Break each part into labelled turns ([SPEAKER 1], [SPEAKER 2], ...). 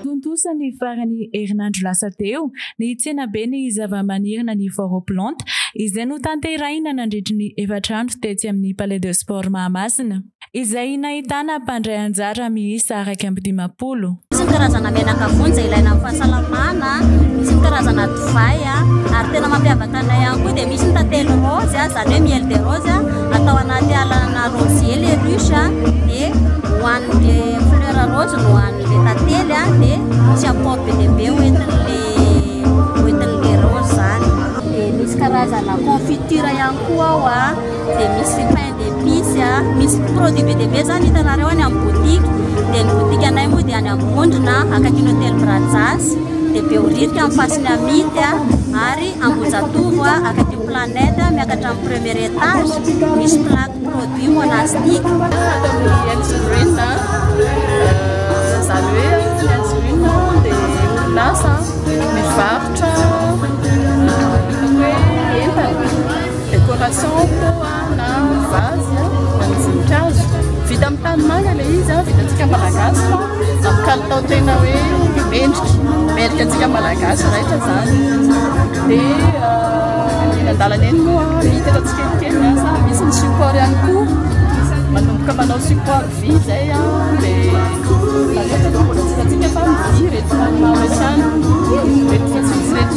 [SPEAKER 1] Tontosany farany herinandro lasa teo ny tsena be ny zava-manirina ny Foroplante izay no tanterahina nandritra ny efatrandro tetsy amin'ny Palais de Sport Mahamasina izay nahitana mpandray anjara miisa 120.
[SPEAKER 2] Misy karazana menaka vonjy ilaina amin'ny fahasalamana, misy karazana divay ary tena mampiavaka anay ihany koa dia misy ny tantely rose zany hoe miel de rose atao anaty alana rosier les ruches dia hoan'le fleur rose no hoan'le tantely dia misy apport be dia be hoentin'le rose zany. Dia misy karazana confiture ihany koa ao dia misy pain d'épice misy produit be dia be zany hitanareo any amin'ny boutique. Dia ny boutique anay moa dia any amin'ny Mondrina akaikin'ny hôtel Brazas dia Beority amin'ny fasiny Amity ary Ambojatovo akaikin'ny Planète miakatra amin'ny premier étage misy plaque produit monastique.
[SPEAKER 3] Zany hoe Elsgreen dia orinasa mivarotra hoe entana décoration koa na vazy voninkazo vita amin'ny tanimanga ilay izy vitantsika malagasy fa amin'ny kalitao tena hoe mendrika antsika malagasy raitra zany. Dia andalana eny moa hita tsikelikely asa misy ny support ihany koa manomboka manao support vy zay dia tsika fa mivi rehetra mamahany rehetra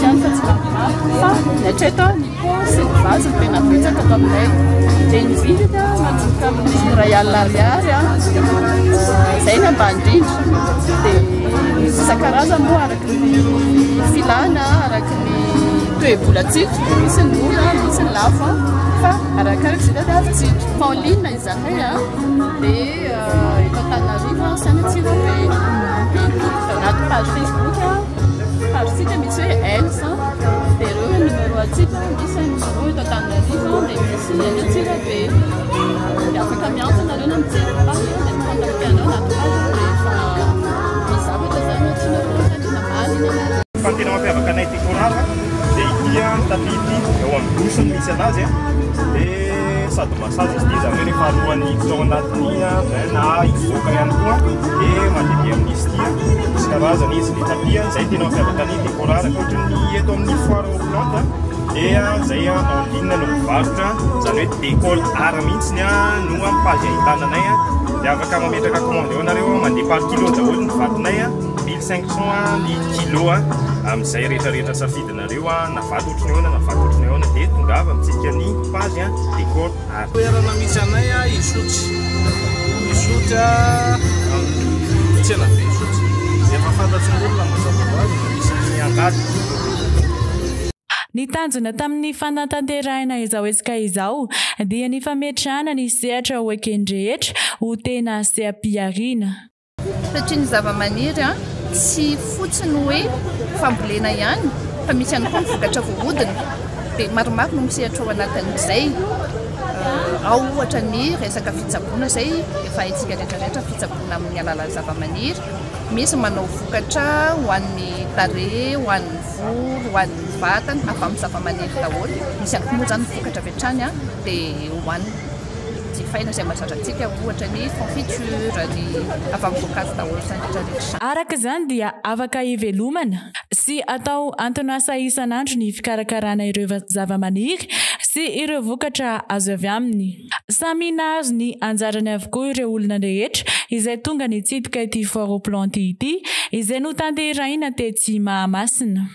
[SPEAKER 3] ihany fa tsy mampimaty fa natreto ny paosy ny vazy ny tena betsaka ato aminay dia ny vidy manomboka amin'ny R1 zay ny ambany indrindra dia isan-karazany moa araky ny filana araky ny toe-bolatsika misy ny mora misy ny lafo fa arakaraka zay dia avitsika fa en ligne izany dia eto Antananarivo sany Antsirabe anaty page Facebook page-tsika misy hoe Else dia ireo numéro atsika misy numéro eto Antananarivo dia misy any Antsirabe dia afaka miantso nareo na mijery page dia mifandaky anao anaty page rehefa mizavatra zany tsy namali.
[SPEAKER 4] Fa tena mampiavaka anay ty korala dia ity tapity eo amin'ny bosony misy anazy dia sady massage izy ty zany hoe rehefa alohan'ny fotoa anatiny na ivoaka ihany koa dia mandeha amin'izy ty misy karazana izy ny tapia zay tena mampiavaka anay ty korala ohatrany eto amin'ny Foroplante dia zay en ligne no mivarotra zany hoe décolle art mihitsiny no amin'ny page ahitana anay dia afaka mametraka commande eo nareo mandeha par kilo daholo ny vadinay 1500 ny kilo amin'izay rehetrarehetra safidinareo na vato ohatrany ahoana na vato ohatrany ahoana dia tongava amintsika ny page décolle art.
[SPEAKER 5] Toerana misy anay isotry amin'ny tsena be isotry dia mahafantatry ny olona mazava azy misy ny angady.
[SPEAKER 1] Ny tanjona tamin'ny fanatanterahina izao hetsika izao dia ny fametrahana ny sehatra ho ekendrehetra ho tena seha-piariana.
[SPEAKER 6] Satria ny zava-maniry tsy fotsiny hoe fambolena ihany fa misy ihany koa ny vokatra voahodina dia maromaro no misehatra ao anatin'izay. Ao ohatra ny resaka fitsaboana izay efa haintsika rehetrarehetra fitsaboana amin'ny alalan'ny zava-maniry. Misy manao vokatra ho an'ny tarehy, ho an'ny volo, ho an'ny vatana avy amin'ny zava-maniry daholo. Misy ihany koa moa zany vokatra avy hatrany dia ho an'ny jifaina izay mahazatra antsika ohatra ny confiture ny avy amin'ny voankazo daholo izany rehetrarehetra.
[SPEAKER 1] Araka izany dia afaka hivelomana sy atao anton'asa isan'andro ny fikarakarana ireo zava-maniry sy ireo vokatra azo avy aminy. Samy nahazo ny anjarany avokoa ireo olona rehetra izay tonga nitsidika ity Foroplante ity izay no tanterahina tetsy Mahamasina.